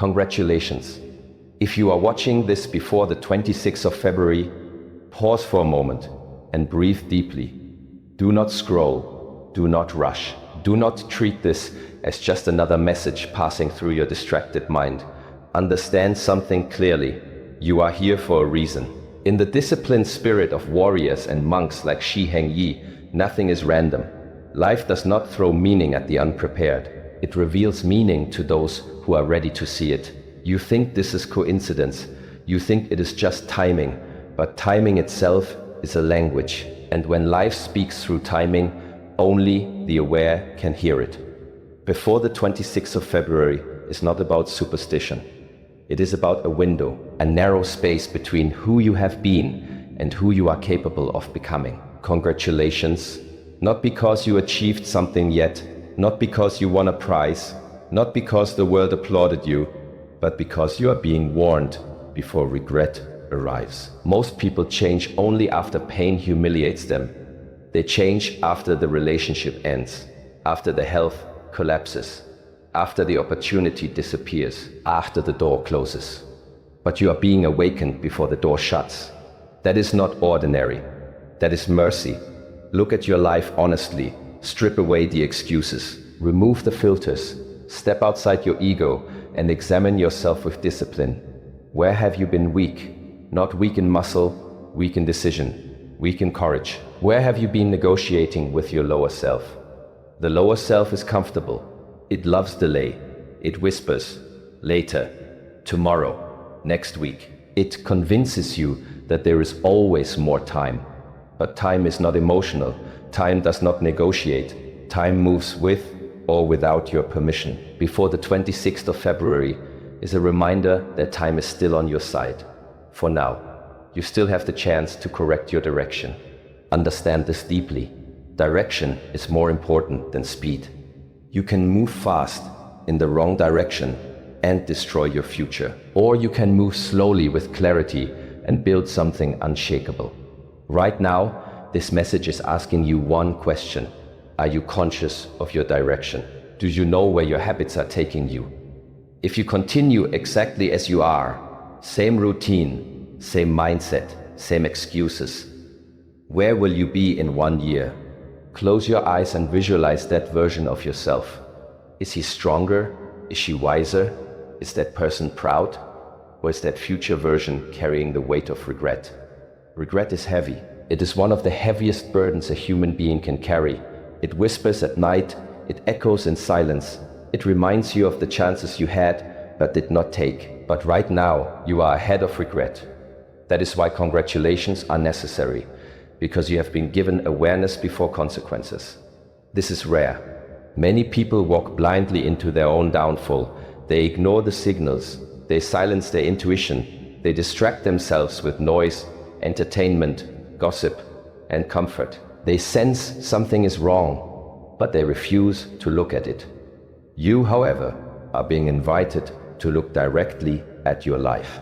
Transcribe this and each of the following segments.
Congratulations. If you are watching this before the 26th of February, pause for a moment and breathe deeply. Do not scroll, do not rush, do not treat this as just another message passing through your distracted mind. Understand something clearly. You are here for a reason. In the disciplined spirit of warriors and monks like Shi Heng Yi, nothing is random. Life does not throw meaning at the unprepared. It reveals meaning to those who are ready to see it. You think this is coincidence. You think it is just timing. But timing itself is a language. And when life speaks through timing, only the aware can hear it. Before the 26th of February is not about superstition. It is about a window, a narrow space between who you have been and who you are capable of becoming. Congratulations. Not because you achieved something yet, not because you won a prize, not because the world applauded you, but because you are being warned before regret arrives. Most people change only after pain humiliates them. They change after the relationship ends, after the health collapses, after the opportunity disappears, after the door closes. But you are being awakened before the door shuts. That is not ordinary. That is mercy. Look at your life honestly. Strip away the excuses. Remove the filters. Step outside your ego and examine yourself with discipline. Where have you been weak? Not weak in muscle, weak in decision, weak in courage. Where have you been negotiating with your lower self? The lower self is comfortable. It loves delay. It whispers, later, tomorrow, next week. It convinces you that there is always more time. But time is not emotional. Time does not negotiate. Time moves with or without your permission. Before the 26th of February is a reminder that time is still on your side. For now, you still have the chance to correct your direction. Understand this deeply. Direction is more important than speed. You can move fast in the wrong direction and destroy your future. Or you can move slowly with clarity and build something unshakable. Right now, this message is asking you one question. Are you conscious of your direction? Do you know where your habits are taking you? If you continue exactly as you are, same routine, same mindset, same excuses, where will you be in 1 year? Close your eyes and visualize that version of yourself. Is he stronger? Is she wiser? Is that person proud? Or is that future version carrying the weight of regret? Regret is heavy. It is one of the heaviest burdens a human being can carry. It whispers at night, it echoes in silence. It reminds you of the chances you had but did not take. But right now, you are ahead of regret. That is why congratulations are necessary, because you have been given awareness before consequences. This is rare. Many people walk blindly into their own downfall. They ignore the signals. They silence their intuition. They distract themselves with noise, entertainment, gossip, and comfort. They sense something is wrong, but they refuse to look at it. You, however, are being invited to look directly at your life,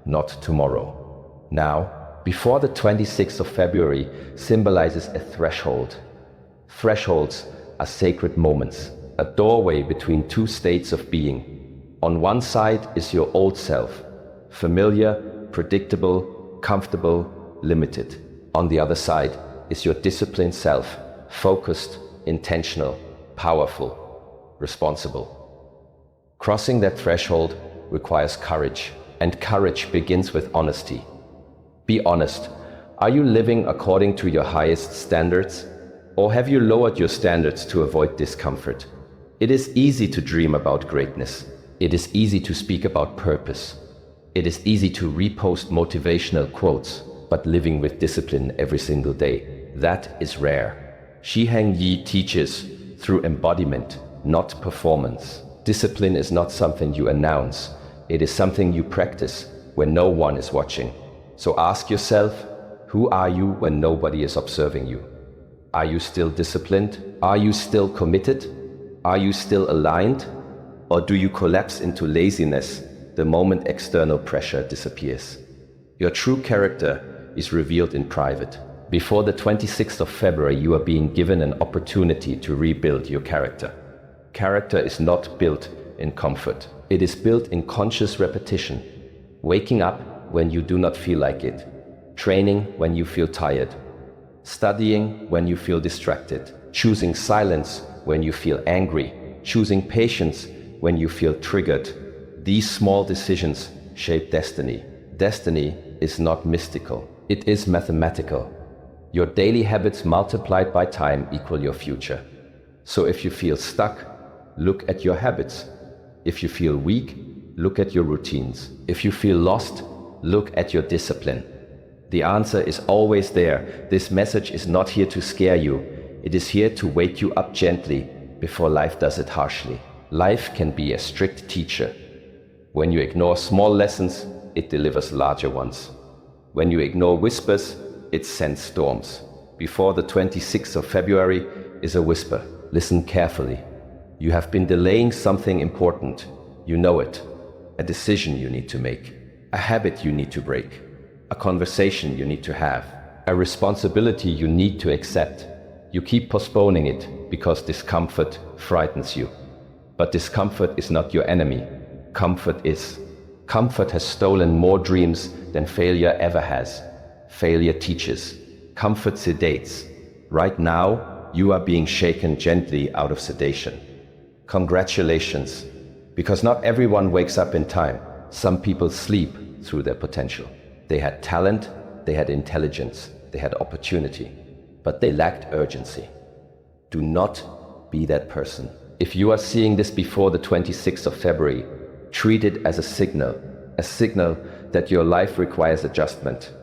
not tomorrow. Now, before the 26th of February symbolizes a threshold. Thresholds are sacred moments, a doorway between two states of being. On one side is your old self, familiar, predictable, comfortable, limited. On the other side is your disciplined self, focused, intentional, powerful, responsible. Crossing that threshold requires courage, and courage begins with honesty. Be honest. Are you living according to your highest standards? Or have you lowered your standards to avoid discomfort? It is easy to dream about greatness. It is easy to speak about purpose. It is easy to repost motivational quotes, but living with discipline every single day, that is rare. Shi Heng Yi teaches through embodiment, not performance. Discipline is not something you announce. It is something you practice when no one is watching. So ask yourself, who are you when nobody is observing you? Are you still disciplined? Are you still committed? Are you still aligned? Or do you collapse into laziness the moment external pressure disappears? Your true character is revealed in private. Before the 26th of February, you are being given an opportunity to rebuild your character. Character is not built in comfort. It is built in conscious repetition, waking up when you do not feel like it, training when you feel tired, studying when you feel distracted, choosing silence when you feel angry, choosing patience when you feel triggered. These small decisions shape destiny. Destiny is not mystical, it is mathematical. Your daily habits multiplied by time equal your future. So if you feel stuck, look at your habits. If you feel weak, look at your routines. If you feel lost, look at your discipline. The answer is always there. This message is not here to scare you. It is here to wake you up gently before life does it harshly. Life can be a strict teacher. When you ignore small lessons, it delivers larger ones. When you ignore whispers, it sends storms. Before the 26th of February is a whisper. Listen carefully. You have been delaying something important. You know it. A decision you need to make. A habit you need to break. A conversation you need to have. A responsibility you need to accept. You keep postponing it because discomfort frightens you. But discomfort is not your enemy. Comfort is. Comfort has stolen more dreams than failure ever has. Failure teaches. Comfort sedates. Right now, you are being shaken gently out of sedation. Congratulations, because not everyone wakes up in time. Some people sleep through their potential. They had talent, they had intelligence, they had opportunity, but they lacked urgency. Do not be that person. If you are seeing this before the 26th of February, treat it as a signal that your life requires adjustment.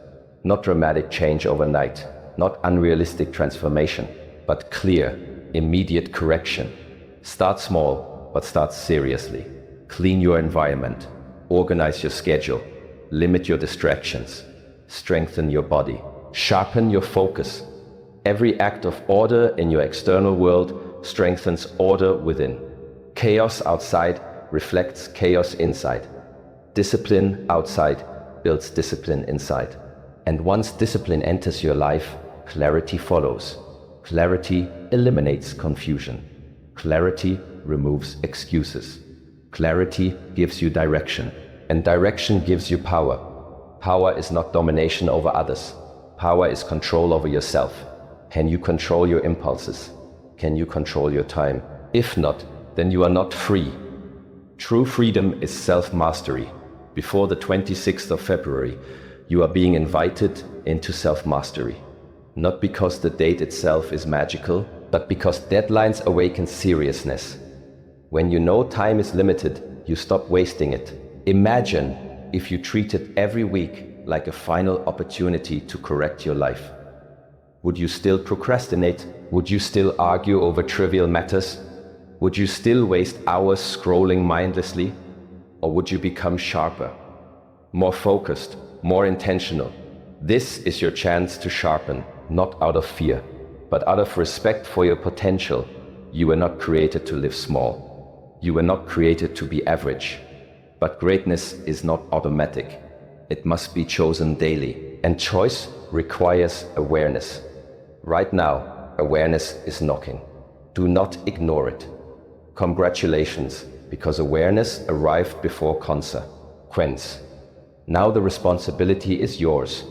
Not dramatic change overnight, not unrealistic transformation, but clear, immediate correction. Start small, but start seriously. Clean your environment, organize your schedule, limit your distractions, strengthen your body, sharpen your focus. Every act of order in your external world strengthens order within. Chaos outside reflects chaos inside. Discipline outside builds discipline inside. And once discipline enters your life, clarity follows. Clarity eliminates confusion. Clarity removes excuses. Clarity gives you direction. And direction gives you power. Power is not domination over others. Power is control over yourself. Can you control your impulses? Can you control your time? If not, then you are not free. True freedom is self-mastery. Before the 26th of February, you are being invited into self-mastery. Not because the date itself is magical, but because deadlines awaken seriousness. When you know time is limited, you stop wasting it. Imagine if you treated every week like a final opportunity to correct your life. Would you still procrastinate? Would you still argue over trivial matters? Would you still waste hours scrolling mindlessly? Or would you become sharper, more focused, more intentional? This is your chance to sharpen, not out of fear, but out of respect for your potential. You were not created to live small. You were not created to be average. But greatness is not automatic. It must be chosen daily. And choice requires awareness. Right now, awareness is knocking. Do not ignore it. Congratulations, because awareness arrived before consequence. Now the responsibility is yours.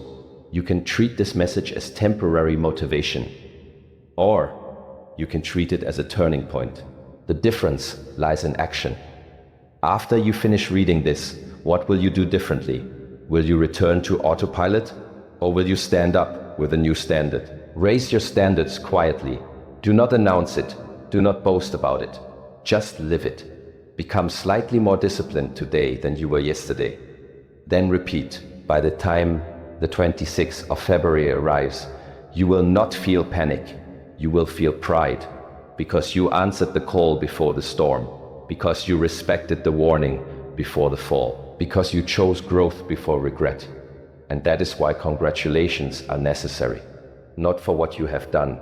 You can treat this message as temporary motivation, or you can treat it as a turning point. The difference lies in action. After you finish reading this, what will you do differently? Will you return to autopilot, or will you stand up with a new standard? Raise your standards quietly. Do not announce it. Do not boast about it. Just live it. Become slightly more disciplined today than you were yesterday. Then repeat. By the time the 26th of February arrives, you will not feel panic. You will feel pride, because you answered the call before the storm, because you respected the warning before the fall, because you chose growth before regret. And that is why congratulations are necessary. Not for what you have done,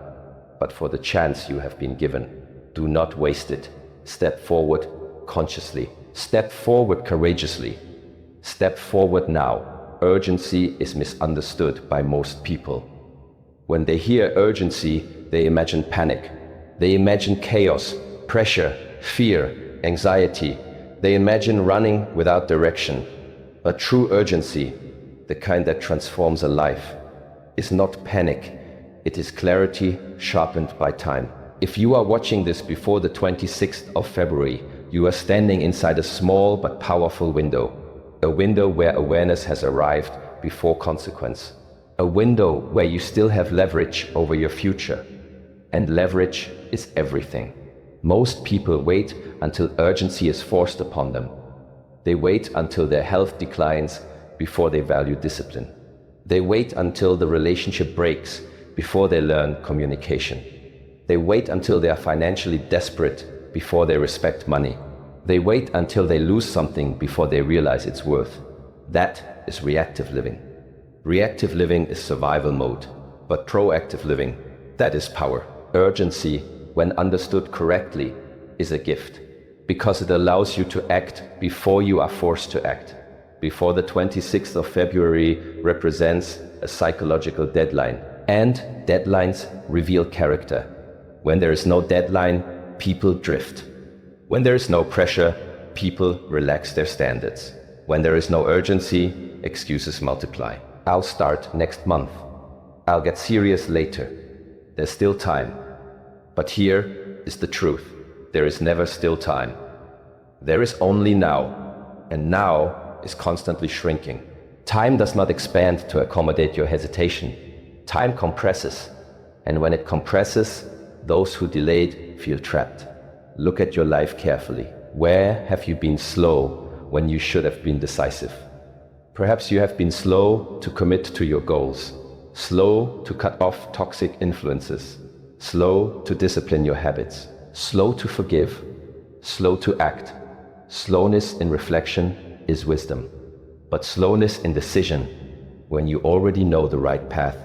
but for the chance you have been given. Do not waste it. Step forward consciously. Step forward courageously. Step forward now. Urgency is misunderstood by most people. When they hear urgency, they imagine panic. They imagine chaos, pressure, fear, anxiety. They imagine running without direction. A true urgency, the kind that transforms a life, is not panic, it is clarity sharpened by time. If you are watching this before the 26th of February, you are standing inside a small but powerful window. A window where awareness has arrived before consequence. A window where you still have leverage over your future. And leverage is everything. Most people wait until urgency is forced upon them. They wait until their health declines before they value discipline. They wait until the relationship breaks before they learn communication. They wait until they are financially desperate before they respect money. They wait until they lose something before they realize its worth. That is reactive living. Reactive living is survival mode, but proactive living, that is power. Urgency, when understood correctly, is a gift, because it allows you to act before you are forced to act. Before the 26th of February represents a psychological deadline, and deadlines reveal character. When there is no deadline, people drift. When there is no pressure, people relax their standards. When there is no urgency, excuses multiply. I'll start next month. I'll get serious later. There's still time. But here is the truth. There is never still time. There is only now, and now is constantly shrinking. Time does not expand to accommodate your hesitation. Time compresses, and when it compresses, those who delayed feel trapped. Look at your life carefully. Where have you been slow when you should have been decisive? Perhaps you have been slow to commit to your goals, slow to cut off toxic influences, slow to discipline your habits, slow to forgive, slow to act. Slowness in reflection is wisdom, but slowness in decision, when you already know the right path,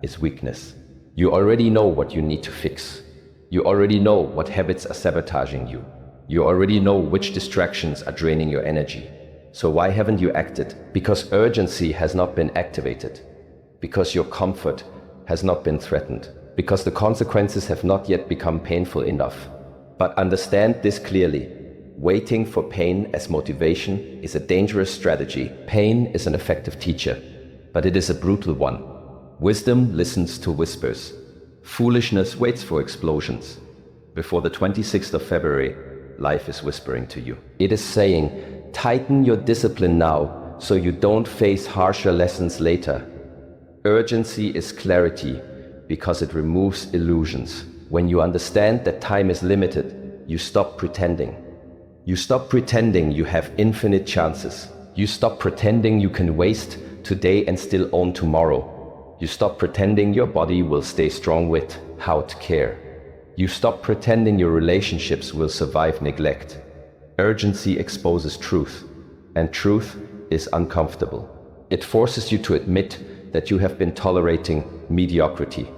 is weakness. You already know what you need to fix. You already know what habits are sabotaging you. You already know which distractions are draining your energy. So why haven't you acted? Because urgency has not been activated. Because your comfort has not been threatened. Because the consequences have not yet become painful enough. But understand this clearly. Waiting for pain as motivation is a dangerous strategy. Pain is an effective teacher, but it is a brutal one. Wisdom listens to whispers. Foolishness waits for explosions. Before the 26th of February, life is whispering to you. It is saying, tighten your discipline now so you don't face harsher lessons later. Urgency is clarity because it removes illusions. When you understand that time is limited, you stop pretending. You stop pretending you have infinite chances. You stop pretending you can waste today and still own tomorrow. You stop pretending your body will stay strong without care. You stop pretending your relationships will survive neglect. Urgency exposes truth, and truth is uncomfortable. It forces you to admit that you have been tolerating mediocrity.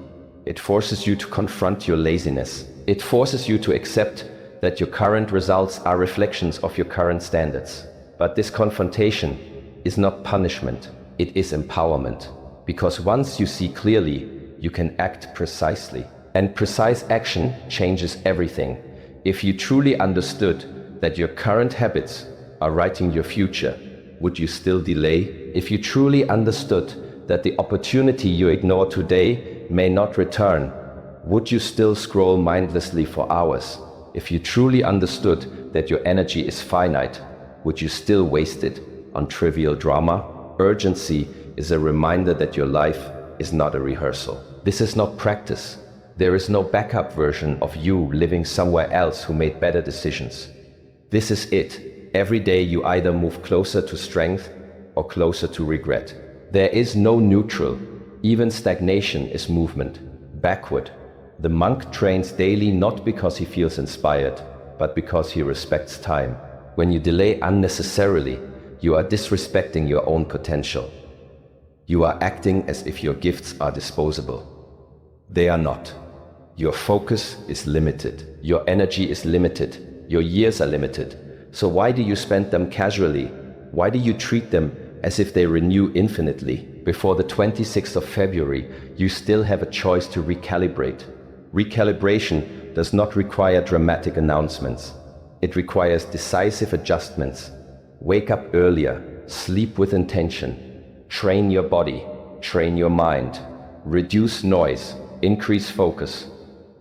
It forces you to confront your laziness. It forces you to accept that your current results are reflections of your current standards. But this confrontation is not punishment, it is empowerment. Because once you see clearly, you can act precisely. And precise action changes everything. If you truly understood that your current habits are writing your future, would you still delay? If you truly understood that the opportunity you ignore today may not return, would you still scroll mindlessly for hours? If you truly understood that your energy is finite, would you still waste it on trivial drama? Urgency is a reminder that your life is not a rehearsal. This is not practice. There is no backup version of you living somewhere else who made better decisions. This is it. Every day you either move closer to strength or closer to regret. There is no neutral. Even stagnation is movement, backward. The monk trains daily not because he feels inspired, but because he respects time. When you delay unnecessarily, you are disrespecting your own potential. You are acting as if your gifts are disposable. They are not. Your focus is limited. Your energy is limited. Your years are limited. So why do you spend them casually? Why do you treat them as if they renew infinitely? Before the 26th of February, you still have a choice to recalibrate. Recalibration does not require dramatic announcements. It requires decisive adjustments. Wake up earlier, sleep with intention, train your body, train your mind, reduce noise, increase focus.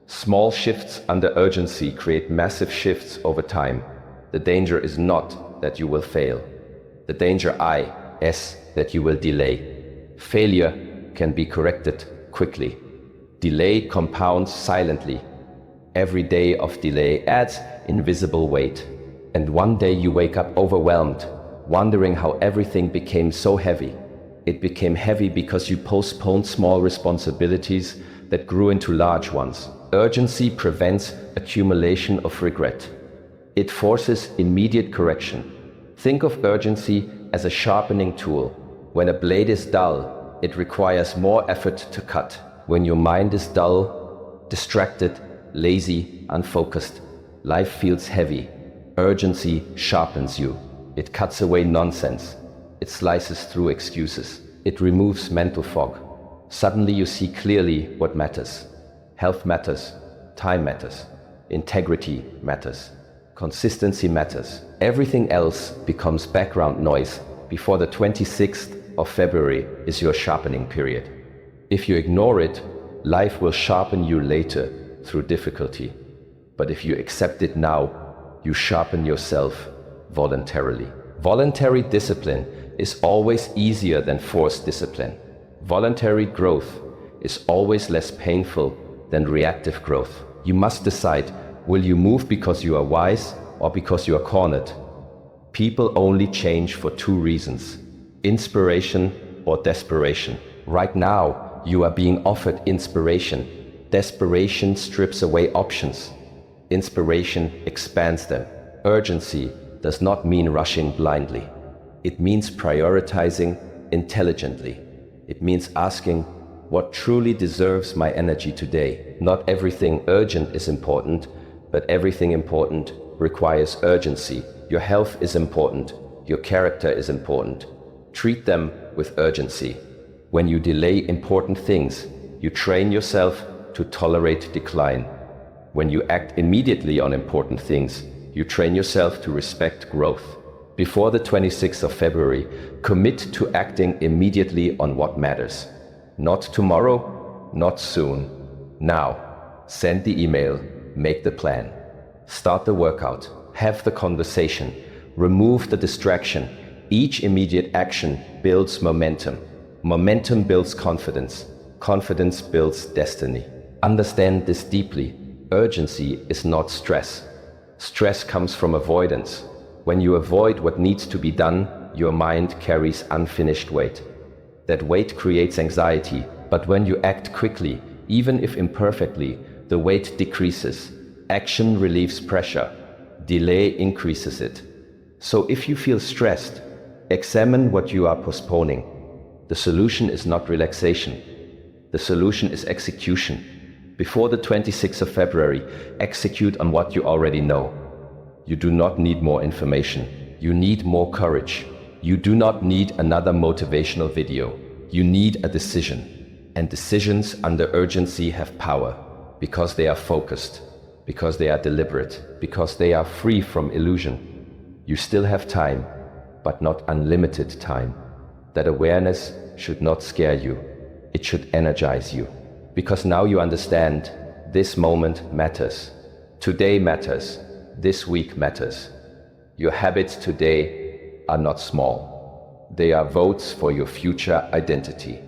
Small shifts under urgency create massive shifts over time. The danger is not that you will fail. The danger is that you will delay. Failure can be corrected quickly. Delay compounds silently. Every day of delay adds invisible weight. And one day you wake up overwhelmed, wondering how everything became so heavy. It became heavy because you postponed small responsibilities that grew into large ones. Urgency prevents accumulation of regret. It forces immediate correction. Think of urgency as a sharpening tool. When a blade is dull, it requires more effort to cut. When your mind is dull, distracted, lazy, unfocused, life feels heavy. Urgency sharpens you. It cuts away nonsense. It slices through excuses. It removes mental fog. Suddenly you see clearly what matters. Health matters. Time matters. Integrity matters. Consistency matters. Everything else becomes background noise. Before the 26th of February is your sharpening period. If you ignore it, life will sharpen you later through difficulty. But if you accept it now, you sharpen yourself voluntarily. Voluntary discipline is always easier than forced discipline. Voluntary growth is always less painful than reactive growth. You must decide, will you move because you are wise or because you are cornered? People only change for two reasons: inspiration or desperation. Right now, you are being offered inspiration. Desperation strips away options. Inspiration expands them. Urgency does not mean rushing blindly. It means prioritizing intelligently. It means asking, what truly deserves my energy today? Not everything urgent is important, but everything important requires urgency. Your health is important. Your character is important. Treat them with urgency. When you delay important things, you train yourself to tolerate decline. When you act immediately on important things, you train yourself to respect growth. Before the 26th of February, commit to acting immediately on what matters. Not tomorrow, not soon. Now. Send the email, make the plan. Start the workout, have the conversation, remove the distraction. Each immediate action builds momentum. Momentum builds confidence. Confidence builds destiny. Understand this deeply. Urgency is not stress. Stress comes from avoidance. When you avoid what needs to be done, your mind carries unfinished weight. That weight creates anxiety, but when you act quickly, even if imperfectly, the weight decreases. Action relieves pressure. Delay increases it. So if you feel stressed, examine what you are postponing. The solution is not relaxation. The solution is execution. Before the 26th of February, execute on what you already know. You do not need more information. You need more courage. You do not need another motivational video. You need a decision. And decisions under urgency have power, because they are focused, because they are deliberate, because they are free from illusion. You still have time, but not unlimited time. That awareness should not scare you. It should energize you. Because now you understand, this moment matters. Today matters. This week matters. Your habits today are not small. They are votes for your future identity.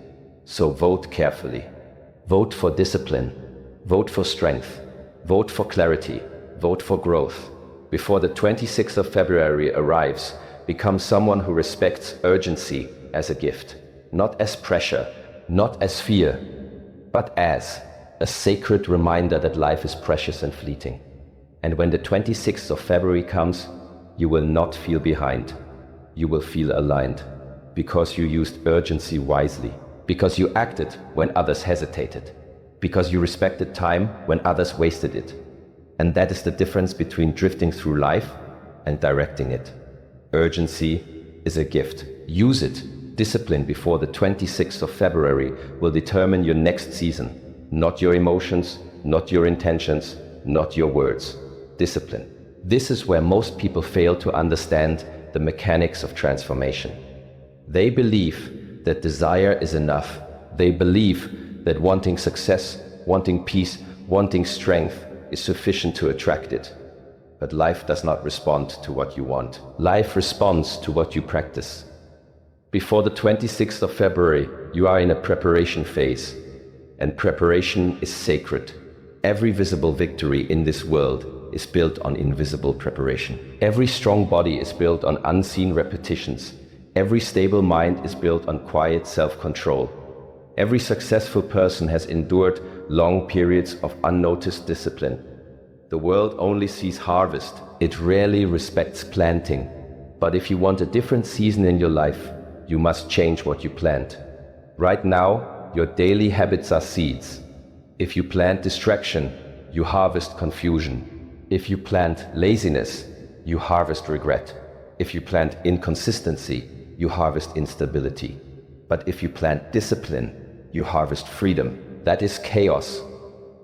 So vote carefully. Vote for discipline. Vote for strength. Vote for clarity. Vote for growth. Before the 26th of February arrives, become someone who respects urgency as a gift. Not as pressure, not as fear, but as a sacred reminder that life is precious and fleeting. And when the 26th of February comes, you will not feel behind. You will feel aligned, because you used urgency wisely, because you acted when others hesitated, because you respected time when others wasted it. And that is the difference between drifting through life and directing it. Urgency is a gift. Use it. Discipline before the 26th of February will determine your next season. Not your emotions, not your intentions, not your words. Discipline. This is where most people fail to understand the mechanics of transformation. They believe that desire is enough. They believe that wanting success, wanting peace, wanting strength is sufficient to attract it. But life does not respond to what you want. Life responds to what you practice. Before the 26th of February, you are in a preparation phase, and preparation is sacred. Every visible victory in this world is built on invisible preparation. Every strong body is built on unseen repetitions. Every stable mind is built on quiet self-control. Every successful person has endured long periods of unnoticed discipline. The world only sees harvest. It rarely respects planting. But if you want a different season in your life, you must change what you plant. Right now, your daily habits are seeds. If you plant distraction, you harvest confusion. If you plant laziness, you harvest regret. If you plant inconsistency, you harvest instability. But if you plant discipline, you harvest freedom. That is chaos.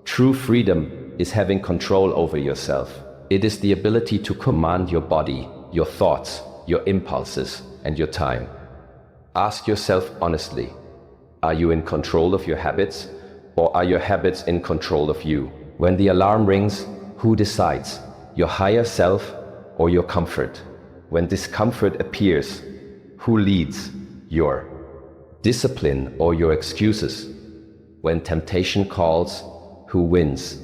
True freedom is having control over yourself. It is the ability to command your body, your thoughts, your impulses, and your time. Ask yourself honestly, are you in control of your habits, or are your habits in control of you? When the alarm rings, who decides? Your higher self or your comfort? When discomfort appears, who leads? Your discipline or your excuses? When temptation calls, who wins?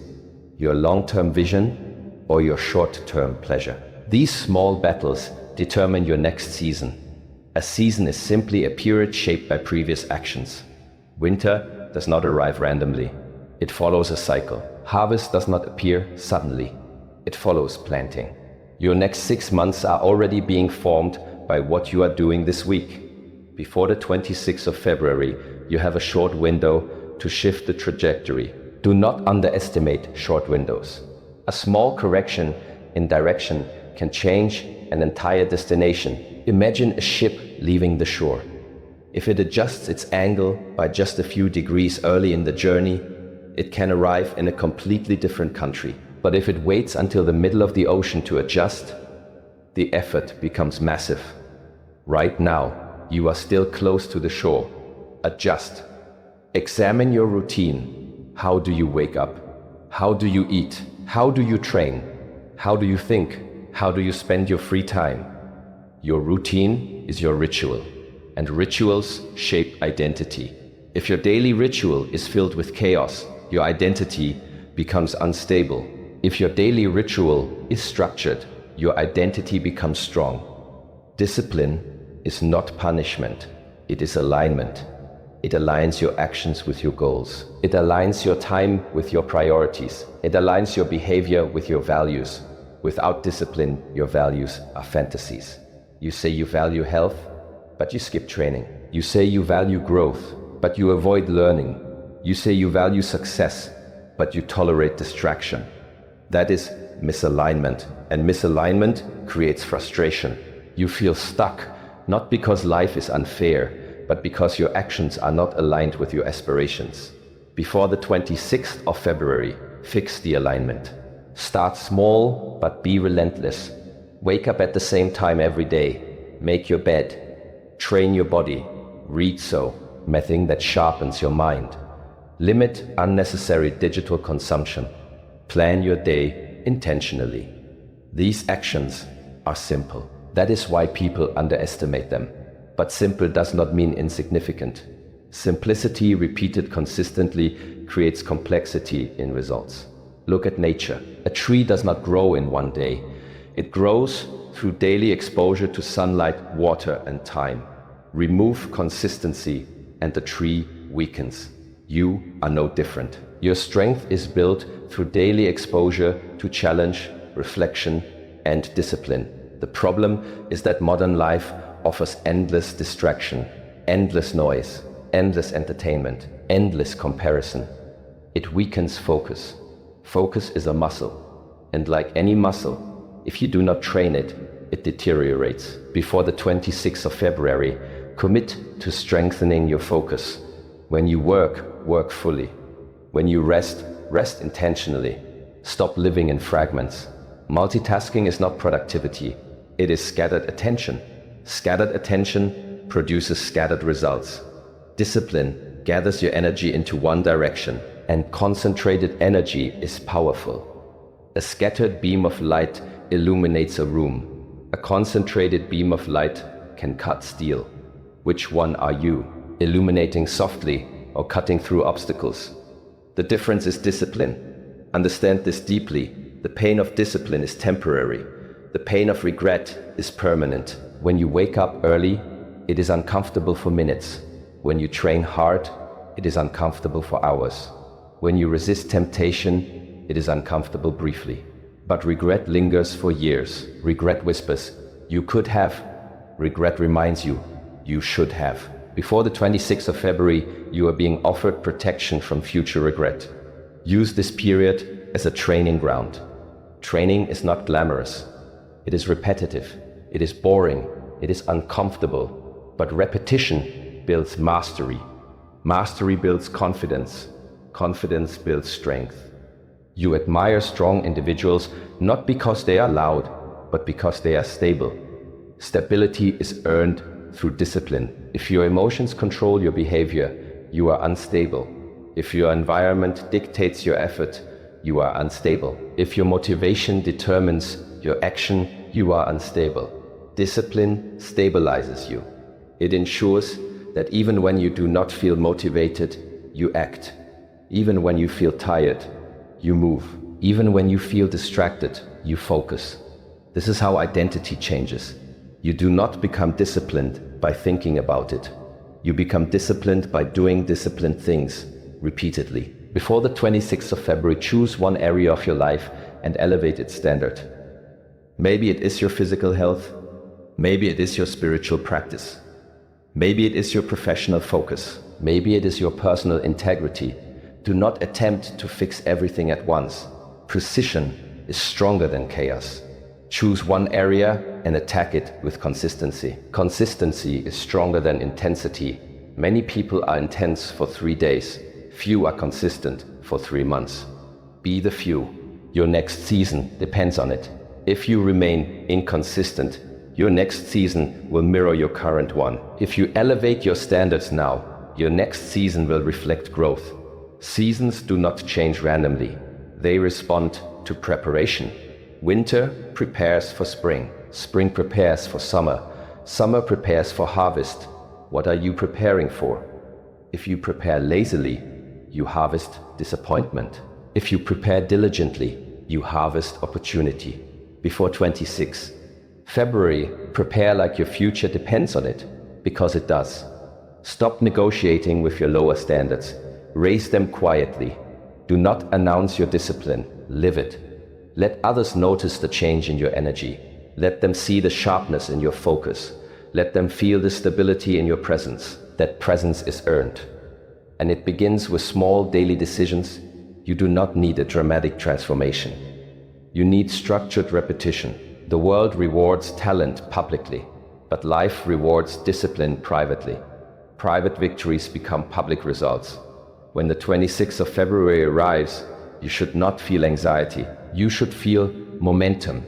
Your long-term vision or your short-term pleasure? These small battles determine your next season. A season is simply a period shaped by previous actions. Winter does not arrive randomly. It follows a cycle. Harvest does not appear suddenly. It follows planting. Your next 6 months are already being formed by what you are doing this week. Before the 26th of February, you have a short window to shift the trajectory. Do not underestimate short windows. A small correction in direction can change an entire destination. Imagine a ship leaving the shore. If it adjusts its angle by just a few degrees early in the journey, it can arrive in a completely different country. But if it waits until the middle of the ocean to adjust, the effort becomes massive. Right now, you are still close to the shore. Adjust. Examine your routine. How do you wake up? How do you eat? How do you train? How do you think? How do you spend your free time? Your routine is your ritual, and rituals shape identity. If your daily ritual is filled with chaos, your identity becomes unstable. If your daily ritual is structured, your identity becomes strong. Discipline is not punishment, it is alignment. It aligns your actions with your goals. It aligns your time with your priorities. It aligns your behavior with your values. Without discipline, your values are fantasies. You say you value health, but you skip training. You say you value growth, but you avoid learning. You say you value success, but you tolerate distraction. That is misalignment, and misalignment creates frustration. You feel stuck, not because life is unfair, but because your actions are not aligned with your aspirations. Before the 26th of February, fix the alignment. Start small, but be relentless. Wake up at the same time every day. Make your bed. Train your body. Read mething that sharpens your mind. Limit unnecessary digital consumption. Plan your day intentionally. These actions are simple. That is why people underestimate them. But simple does not mean insignificant. Simplicity repeated consistently creates complexity in results. Look at nature. A tree does not grow in one day. It grows through daily exposure to sunlight, water, and time. Remove consistency and the tree weakens. You are no different. Your strength is built through daily exposure to challenge, reflection, and discipline. The problem is that modern life offers endless distraction, endless noise, endless entertainment, endless comparison. It weakens focus. Focus is a muscle, and like any muscle, if you do not train it, it deteriorates. Before the 26th of February, commit to strengthening your focus. When you work, work fully. When you rest, rest intentionally. Stop living in fragments. Multitasking is not productivity. It is scattered attention. Scattered attention produces scattered results. Discipline gathers your energy into one direction, and concentrated energy is powerful. A scattered beam of light illuminates a room. A concentrated beam of light can cut steel. Which one are you, illuminating softly or cutting through obstacles? The difference is discipline. Understand this deeply. The pain of discipline is temporary. The pain of regret is permanent. When you wake up early, it is uncomfortable for minutes. When you train hard, it is uncomfortable for hours. When you resist temptation, it is uncomfortable briefly. But regret lingers for years. Regret whispers, "You could have." Regret reminds you, "You should have." Before the 26th of February, you are being offered protection from future regret. Use this period as a training ground. Training is not glamorous. It is repetitive. It is boring. It is uncomfortable. But repetition builds mastery. Mastery builds confidence. Confidence builds strength. You admire strong individuals not because they are loud, but because they are stable. Stability is earned through discipline. If your emotions control your behavior, you are unstable. If your environment dictates your effort, you are unstable. If your motivation determines your action, you are unstable. Discipline stabilizes you. It ensures that even when you do not feel motivated, you act. Even when you feel tired, you move. Even when you feel distracted, you focus. This is how identity changes. You do not become disciplined by thinking about it. You become disciplined by doing disciplined things repeatedly. Before the 26th of February, choose one area of your life and elevate its standard. Maybe it is your physical health. Maybe it is your spiritual practice. Maybe it is your professional focus. Maybe it is your personal integrity. Do not attempt to fix everything at once. Precision is stronger than chaos. Choose one area and attack it with consistency. Consistency is stronger than intensity. Many people are intense for 3 days. Few are consistent for 3 months. Be the few. Your next season depends on it. If you remain inconsistent, your next season will mirror your current one. If you elevate your standards now, your next season will reflect growth. Seasons do not change randomly. They respond to preparation. Winter prepares for spring. Spring prepares for summer. Summer prepares for harvest. What are you preparing for? If you prepare lazily, you harvest disappointment. If you prepare diligently, you harvest opportunity. Before 26 February, prepare like your future depends on it, because it does. Stop negotiating with your lower standards. Raise them quietly. Do not announce your discipline. Live it. Let others notice the change in your energy. Let them see the sharpness in your focus. Let them feel the stability in your presence. That presence is earned. And it begins with small daily decisions. You do not need a dramatic transformation. You need structured repetition. The world rewards talent publicly, but life rewards discipline privately. Private victories become public results. When the 26th of February arrives, you should not feel anxiety. You should feel momentum.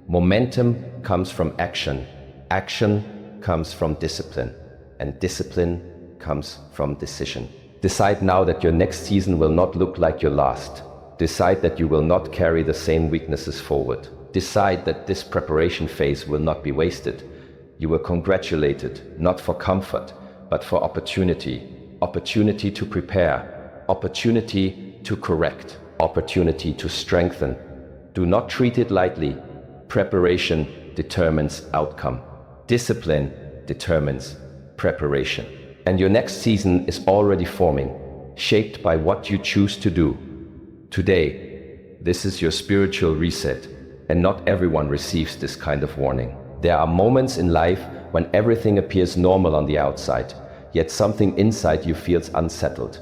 Momentum comes from action. Action comes from discipline. And discipline comes from decision. Decide now that your next season will not look like your last. Decide that you will not carry the same weaknesses forward. Decide that this preparation phase will not be wasted. You were congratulated, not for comfort, but for opportunity. Opportunity to prepare. Opportunity to correct. Opportunity to strengthen. Do not treat it lightly. Preparation determines outcome. Discipline determines preparation. And your next season is already forming, shaped by what you choose to do. Today, this is your spiritual reset, and not everyone receives this kind of warning. There are moments in life when everything appears normal on the outside, yet something inside you feels unsettled.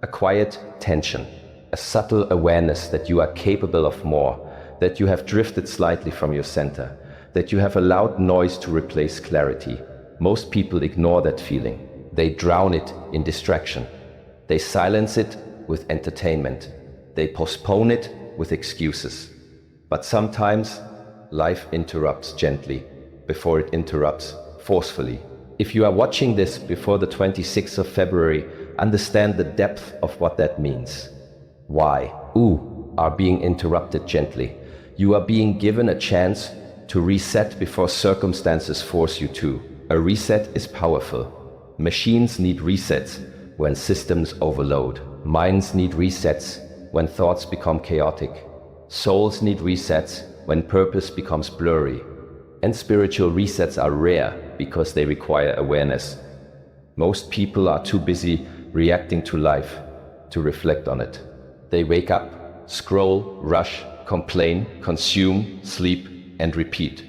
A quiet tension, a subtle awareness that you are capable of more, that you have drifted slightly from your center, that you have allowed noise to replace clarity. Most people ignore that feeling. They drown it in distraction. They silence it with entertainment. They postpone it with excuses. But sometimes life interrupts gently before it interrupts forcefully. If you are watching this before the 26th of February, understand the depth of what that means. Why? Are being interrupted gently. You are being given a chance to reset before circumstances force you to. A reset is powerful. Machines need resets when systems overload. Minds need resets when thoughts become chaotic. Souls need resets when purpose becomes blurry. And spiritual resets are rare because they require awareness. Most people are too busy reacting to life to reflect on it. They wake up, scroll, rush, complain, consume, sleep, and repeat.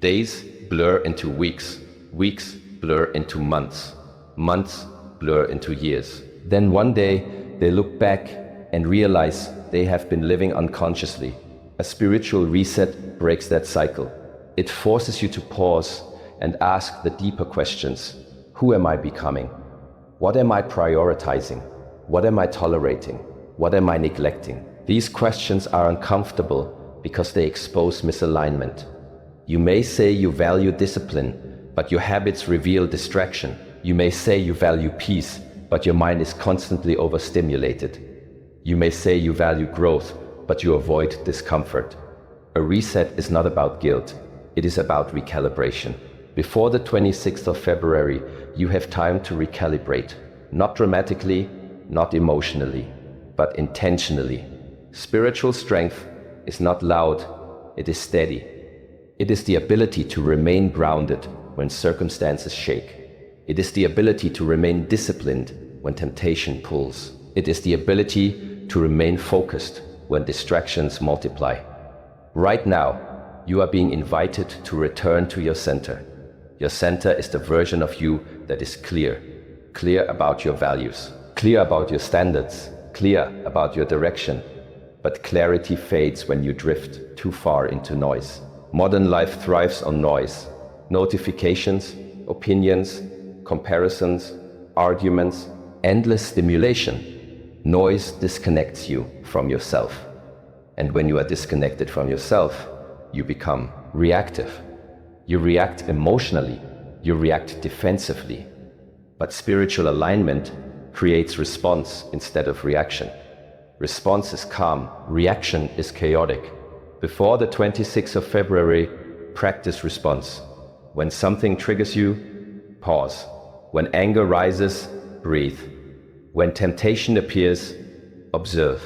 Days blur into weeks, weeks blur into months, months blur into years. Then one day they look back and realize they have been living unconsciously. A spiritual reset breaks that cycle. It forces you to pause and ask the deeper questions. Who am I becoming? What am I prioritizing? What am I tolerating? What am I neglecting? These questions are uncomfortable because they expose misalignment. You may say you value discipline, but your habits reveal distraction. You may say you value peace, but your mind is constantly overstimulated. You may say you value growth, but you avoid discomfort. A reset is not about guilt. It is about recalibration. Before the 26th of February, you have time to recalibrate. Not dramatically, not emotionally, but intentionally. Spiritual strength is not loud, it is steady. It is the ability to remain grounded when circumstances shake. It is the ability to remain disciplined when temptation pulls. It is the ability to remain focused when distractions multiply. Right now, you are being invited to return to your center. Your center is the version of you that is clear. Clear about your values, clear about your standards, clear about your direction. But clarity fades when you drift too far into noise. Modern life thrives on noise. Notifications, opinions, comparisons, arguments, endless stimulation. Noise disconnects you from yourself. And when you are disconnected from yourself, you become reactive. You react emotionally. You react defensively. But spiritual alignment creates response instead of reaction. Response is calm. Reaction is chaotic. Before the 26th of February, practice response. When something triggers you, pause. When anger rises, breathe. When temptation appears, observe.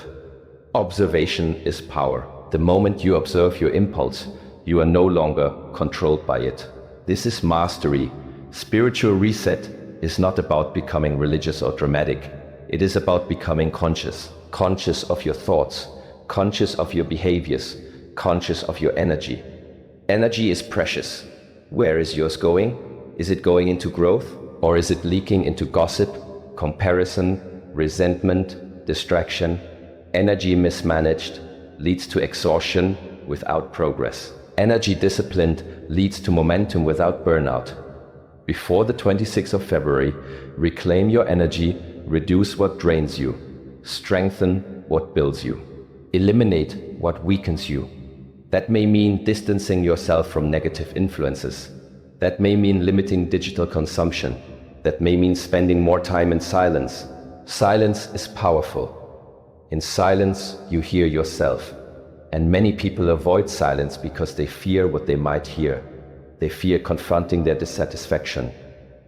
Observation is power. The moment you observe your impulse, you are no longer controlled by it. This is mastery. Spiritual reset is not about becoming religious or dramatic. It is about becoming conscious. Conscious of your thoughts, conscious of your behaviors, conscious of your energy. Energy is precious. Where is yours going? Is it going into growth, or is it leaking into gossip, comparison, resentment, distraction? Energy mismanaged leads to exhaustion without progress. Energy disciplined leads to momentum without burnout. Before the 26th of February, reclaim your energy, reduce what drains you, strengthen what builds you, eliminate what weakens you. That may mean distancing yourself from negative influences. That may mean limiting digital consumption. That may mean spending more time in silence. Silence is powerful. In silence, you hear yourself. And many people avoid silence because they fear what they might hear. They fear confronting their dissatisfaction.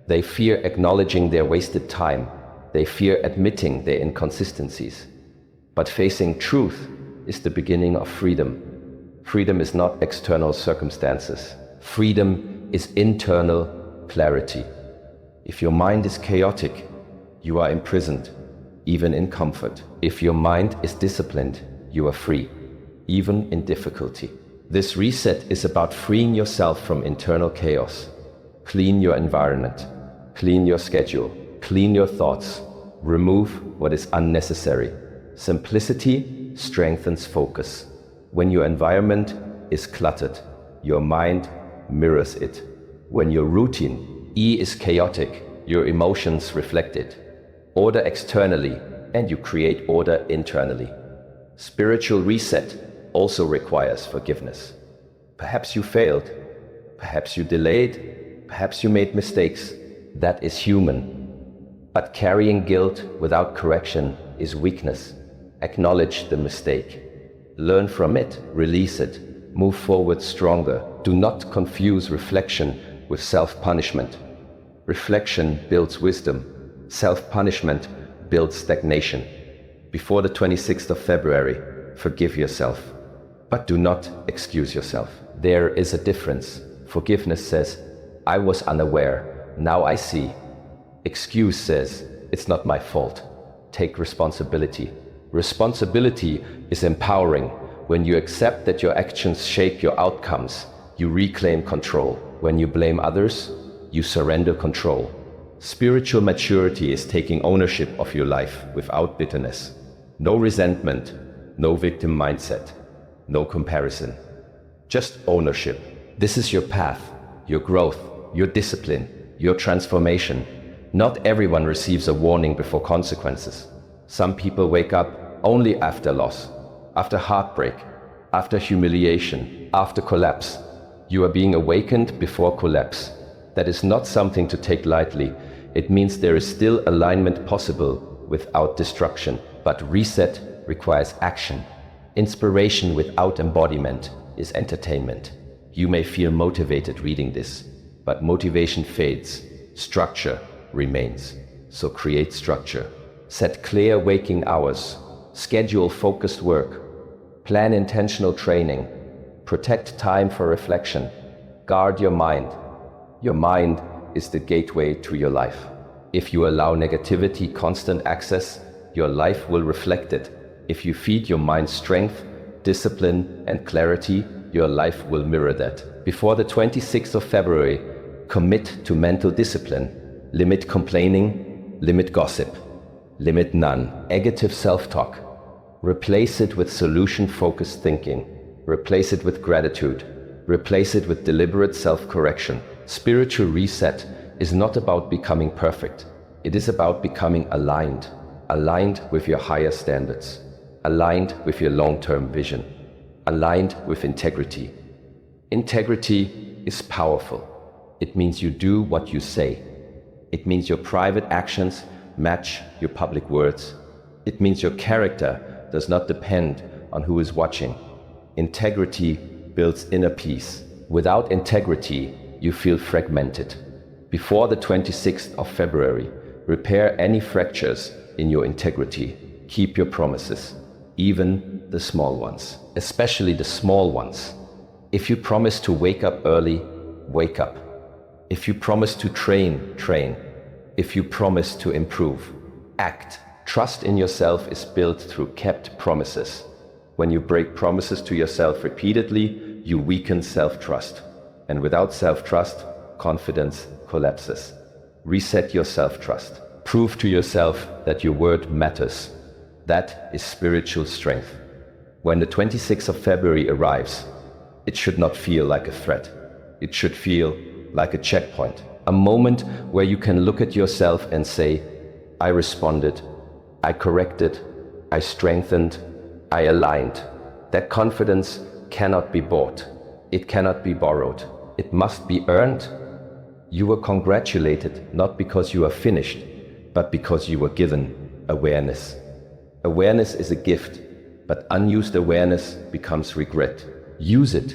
They fear acknowledging their wasted time. They fear admitting their inconsistencies. But facing truth is the beginning of freedom. Freedom is not external circumstances. Freedom is internal clarity. If your mind is chaotic, you are imprisoned, even in comfort. If your mind is disciplined, you are free, even in difficulty. This reset is about freeing yourself from internal chaos. Clean your environment, clean your schedule, clean your thoughts, remove what is unnecessary. Simplicity strengthens focus. When your environment is cluttered, your mind mirrors it. When your routine is chaotic, your emotions reflect it. Order externally, and you create order internally. Spiritual reset also requires forgiveness. Perhaps you failed, perhaps you delayed, perhaps you made mistakes. That is human. But carrying guilt without correction is weakness. Acknowledge the mistake. Learn from it, release it, move forward stronger. Do not confuse reflection with self-punishment. Reflection builds wisdom. Self-punishment builds stagnation. Before the 26th of February, forgive yourself. But do not excuse yourself. There is a difference. Forgiveness says, I was unaware, now I see. Excuse says, it's not my fault. Take responsibility. Responsibility is empowering. When you accept that your actions shape your outcomes, you reclaim control. When you blame others, you surrender control. Spiritual maturity is taking ownership of your life without bitterness. No resentment, no victim mindset, no comparison. Just ownership. This is your path, your growth, your discipline, your transformation. Not everyone receives a warning before consequences. Some people wake up only after loss, after heartbreak, after humiliation, after collapse. You are being awakened before collapse. That is not something to take lightly. It means there is still alignment possible without destruction. But reset requires action. Inspiration without embodiment is entertainment. You may feel motivated reading this, but motivation fades. Structure remains. So create structure. Set clear waking hours. Schedule focused work. Plan intentional training. Protect time for reflection. Guard your mind. Your mind is the gateway to your life. If you allow negativity constant access, your life will reflect it. If you feed your mind strength, discipline, and clarity, your life will mirror that. Before the 26th of February, commit to mental discipline. Limit complaining, limit gossip, limit none. Negative self-talk. Replace it with solution-focused thinking. Replace it with gratitude. Replace it with deliberate self-correction. Spiritual reset is not about becoming perfect. It is about becoming aligned. Aligned with your higher standards. Aligned with your long-term vision. Aligned with integrity. Integrity is powerful. It means you do what you say. It means your private actions match your public words. It means your character does not depend on who is watching. Integrity builds inner peace. Without integrity, you feel fragmented. Before the 26th of February, repair any fractures in your integrity. Keep your promises, even the small ones, especially the small ones. If you promise to wake up early, wake up. If you promise to train, train. If you promise to improve, act. Trust in yourself is built through kept promises. When you break promises to yourself repeatedly, you weaken self-trust. And without self-trust, confidence collapses. Reset your self-trust. Prove to yourself that your word matters. That is spiritual strength. When the 26th of February arrives, it should not feel like a threat. It should feel like a checkpoint. A moment where you can look at yourself and say, I responded, I corrected, I strengthened, I aligned. That confidence cannot be bought. It cannot be borrowed. It must be earned. You were congratulated not because you are finished, but because you were given awareness. Awareness is a gift, but unused awareness becomes regret. Use it.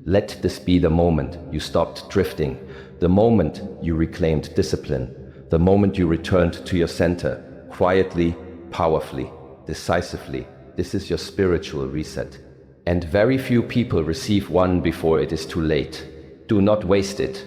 Let this be the moment you stopped drifting, the moment you reclaimed discipline, the moment you returned to your center, quietly, powerfully, decisively. This is your spiritual reset. And very few people receive one before it is too late. Do not waste it.